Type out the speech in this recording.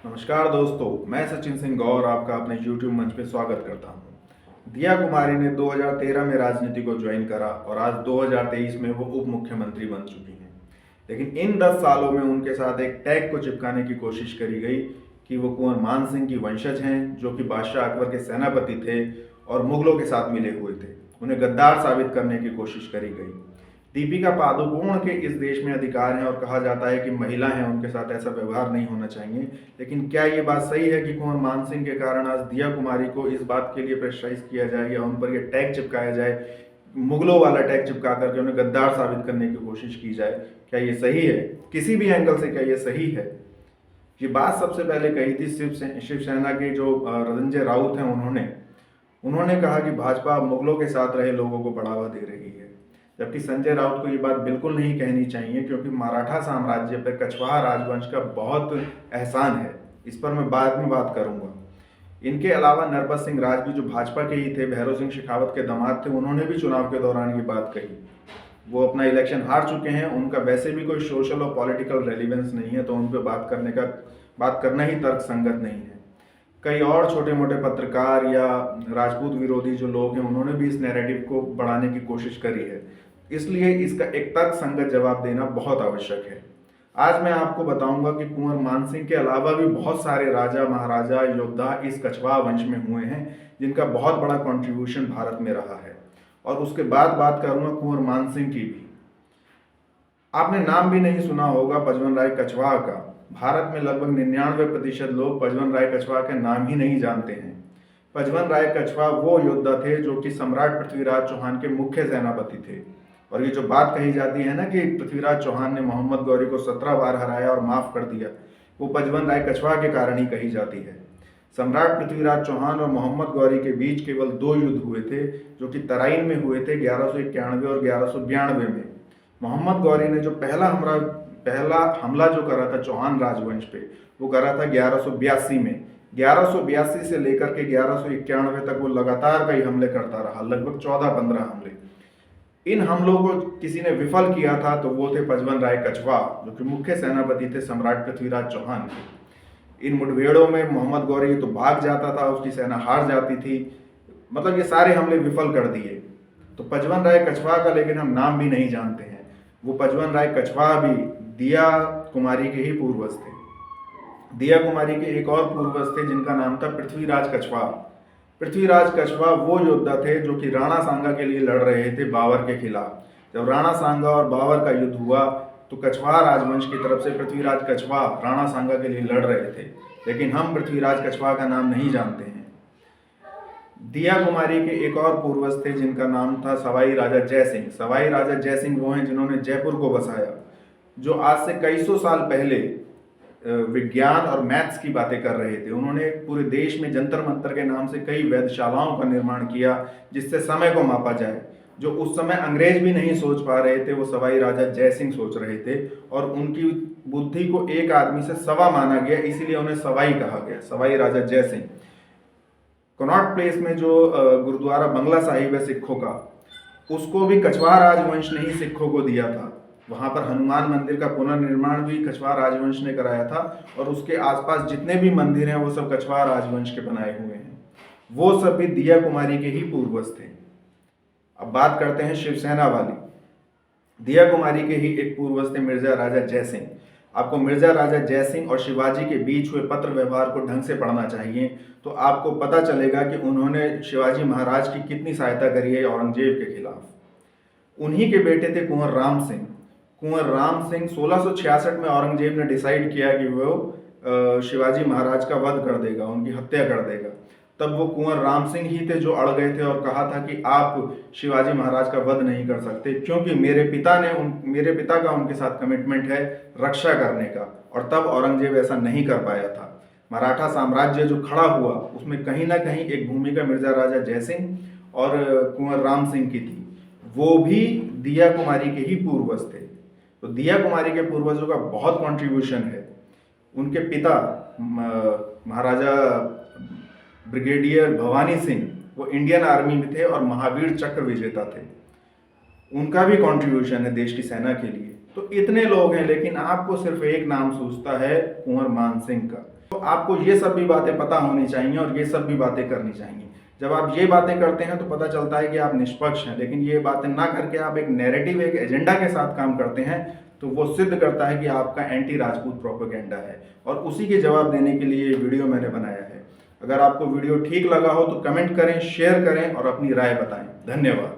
नमस्कार दोस्तों, मैं सचिन सिंह गौर आपका अपने YouTube मंच पे स्वागत करता हूँ। दिया कुमारी ने 2013 में राजनीति को ज्वाइन करा और आज 2023 में वो उप मुख्यमंत्री बन चुकी हैं। लेकिन इन 10 सालों में उनके साथ एक टैग को चिपकाने की कोशिश करी गई कि वो कुंवर मान सिंह की वंशज हैं, जो कि बादशाह अकबर के सेनापति थे और मुगलों के साथ मिले हुए थे। उन्हें गद्दार साबित करने की कोशिश करी गई। दीपिका पादुकोण के इस देश में अधिकार हैं और कहा जाता है कि महिला हैं, उनके साथ ऐसा व्यवहार नहीं होना चाहिए। लेकिन क्या ये बात सही है कि कुंवर मान सिंह के कारण आज दिया कुमारी को इस बात के लिए प्रेशराइज किया जाए या उन पर ये टैग चिपकाया जाए, मुगलों वाला टैग चिपका करके उन्हें गद्दार साबित करने की कोशिश की जाए? क्या ये सही है? किसी भी एंगल से क्या ये सही है? ये बात सबसे पहले कही थी शिवसेना के जो रंजय राउत हैं, उन्होंने कहा कि भाजपा मुगलों के साथ रहे लोगों को बढ़ावा दे रही है। जबकि संजय राउत को ये बात बिल्कुल नहीं कहनी चाहिए, क्योंकि मराठा साम्राज्य पर कछवाहा राजवंश का बहुत एहसान है। इस पर मैं बाद में बात करूंगा। इनके अलावा नरपत सिंह राज भी, जो भाजपा के ही थे, भैरव सिंह शेखावत के दामाद थे, उन्होंने भी चुनाव के दौरान ये बात कही। वो अपना इलेक्शन हार चुके हैं, उनका वैसे भी कोई सोशल और पॉलिटिकल रेलिवेंस नहीं है, तो उन पर बात करना ही तर्क संगत नहीं है। कई और छोटे मोटे पत्रकार या राजपूत विरोधी जो लोग हैं, उन्होंने भी इस नैरेटिव को बढ़ाने की कोशिश करी है। इसलिए इसका एक तर्क संगत जवाब देना बहुत आवश्यक है। आज मैं आपको बताऊंगा कि कुंवर मान सिंह के अलावा भी बहुत सारे राजा महाराजा योद्धा इस कछवाहा वंश में हुए हैं, जिनका बहुत बड़ा कंट्रीब्यूशन भारत में रहा है। और उसके बाद बात करूंगा कुंवर मान सिंह की भी। आपने नाम भी नहीं सुना होगा पचमन राय कछवाहा का। भारत में लगभग 99% लोग पचमन राय कछवाहा के नाम ही नहीं जानते हैं। पचमन राय कछवाहा वो योद्धा थे जो कि सम्राट पृथ्वीराज चौहान के मुख्य सेनापति थे। और ये जो बात कही जाती है ना कि पृथ्वीराज चौहान ने मोहम्मद गौरी को 17 बार हराया और माफ कर दिया, वो पचमन राय कछवाहा के कारण ही कही जाती है। सम्राट पृथ्वीराज चौहान और मोहम्मद गौरी के बीच केवल 2 युद्ध हुए थे, जो कि तराइन में हुए थे 1191 और 1192 में। मोहम्मद गौरी ने जो पहला हमला जो करा था चौहान राजवंश पे, वो करा था 1182 में। 1182 से लेकर के 1191 तक वो लगातार कई हमले करता रहा, लगभग 14-15 हमले। इन हमलों को किसी ने विफल किया था, तो वो थे पचमन राय कछवाहा, जो कि मुख्य सेनापति थे सम्राट पृथ्वीराज चौहान के। इन मुठभेड़ों में मोहम्मद गौरी तो भाग जाता था, उसकी सेना हार जाती थी, मतलब ये सारे हमले विफल कर दिए। तो पचमन राय कछवाहा का लेकिन हम नाम भी नहीं जानते हैं। वो पचमन राय कछवाहा भी दिया कुमारी के ही पूर्वज थे। दिया कुमारी के एक और पूर्वज थे जिनका नाम था पृथ्वीराज कछवाहा। पृथ्वीराज कछवाहा वो योद्धा थे जो कि राणा सांगा के लिए लड़ रहे थे बाबर के खिलाफ। जब राणा सांगा और बाबर का युद्ध हुआ, तो कछवाहा राजवंश की तरफ से पृथ्वीराज कछवाहा राणा सांगा के लिए लड़ रहे थे। लेकिन हम पृथ्वीराज कछवाहा का नाम नहीं जानते हैं। दिया कुमारी के एक और पूर्वज थे जिनका नाम था सवाई राजा जयसिंह। सवाई राजा जयसिंह वो हैं जिन्होंने जयपुर को बसाया, जो आज से कई सौ साल पहले विज्ञान और मैथ्स की बातें कर रहे थे। उन्होंने पूरे देश में जंतर मंतर के नाम से कई वेधशालाओं का निर्माण किया, जिससे समय को मापा जाए। जो उस समय अंग्रेज भी नहीं सोच पा रहे थे, वो सवाई राजा जयसिंह सोच रहे थे। और उनकी बुद्धि को एक आदमी से सवा माना गया, इसीलिए उन्हें सवाई कहा गया, सवाई राजा जयसिंह। कनॉट प्लेस में जो गुरुद्वारा बंगला साहिब है सिखों का, उसको भी कछवाहा राजवंश ने ही सिखों को दिया था। वहाँ पर हनुमान मंदिर का पुनर्निर्माण भी कछवाहा राजवंश ने कराया था, और उसके आसपास जितने भी मंदिर हैं वो सब कछवाहा राजवंश के बनाए हुए हैं। वो सब भी दिया कुमारी के ही पूर्वज थे। अब बात करते हैं शिवसेना वाली। दिया कुमारी के ही एक पूर्वज थे मिर्जा राजा जयसिंह। आपको मिर्जा राजा जयसिंह और शिवाजी के बीच हुए पत्र व्यवहार को ढंग से पढ़ना चाहिए, तो आपको पता चलेगा कि उन्होंने शिवाजी महाराज की कितनी सहायता करी है औरंगजेब के खिलाफ। उन्हीं के बेटे थे कुंवर राम सिंह। कुंवर राम सिंह 1666 में औरंगजेब ने डिसाइड किया कि वो शिवाजी महाराज का वध कर देगा, उनकी हत्या कर देगा। तब वो कुंवर राम सिंह ही थे जो अड़ गए थे और कहा था कि आप शिवाजी महाराज का वध नहीं कर सकते, क्योंकि मेरे पिता का उनके साथ कमिटमेंट है रक्षा करने का। और तब औरंगजेब ऐसा नहीं कर पाया था। मराठा साम्राज्य जो खड़ा हुआ, उसमें कहीं ना कहीं एक भूमिका मिर्जा राजा जयसिंह और कुंवर राम सिंह की थी। वो भी दिया कुमारी के ही पूर्वज थे। तो दिया कुमारी के पूर्वजों का बहुत कंट्रीब्यूशन है। उनके पिता महाराजा ब्रिगेडियर भवानी सिंह, वो इंडियन आर्मी में थे और महावीर चक्र विजेता थे। उनका भी कंट्रीब्यूशन है देश की सेना के लिए। तो इतने लोग हैं, लेकिन आपको सिर्फ एक नाम सूझता है, कुंवर मान सिंह का। तो आपको ये सब भी बातें पता होनी चाहिए और ये सब भी बातें करनी चाहिए। जब आप ये बातें करते हैं तो पता चलता है कि आप निष्पक्ष हैं, लेकिन ये बातें ना करके आप एक नैरेटिव, एक एजेंडा के साथ काम करते हैं, तो वो सिद्ध करता है कि आपका एंटी राजपूत प्रोपेगेंडा है। और उसी के जवाब देने के लिए ये वीडियो मैंने बनाया है। अगर आपको वीडियो ठीक लगा हो तो कमेंट करें, शेयर करें और अपनी राय बताएं। धन्यवाद।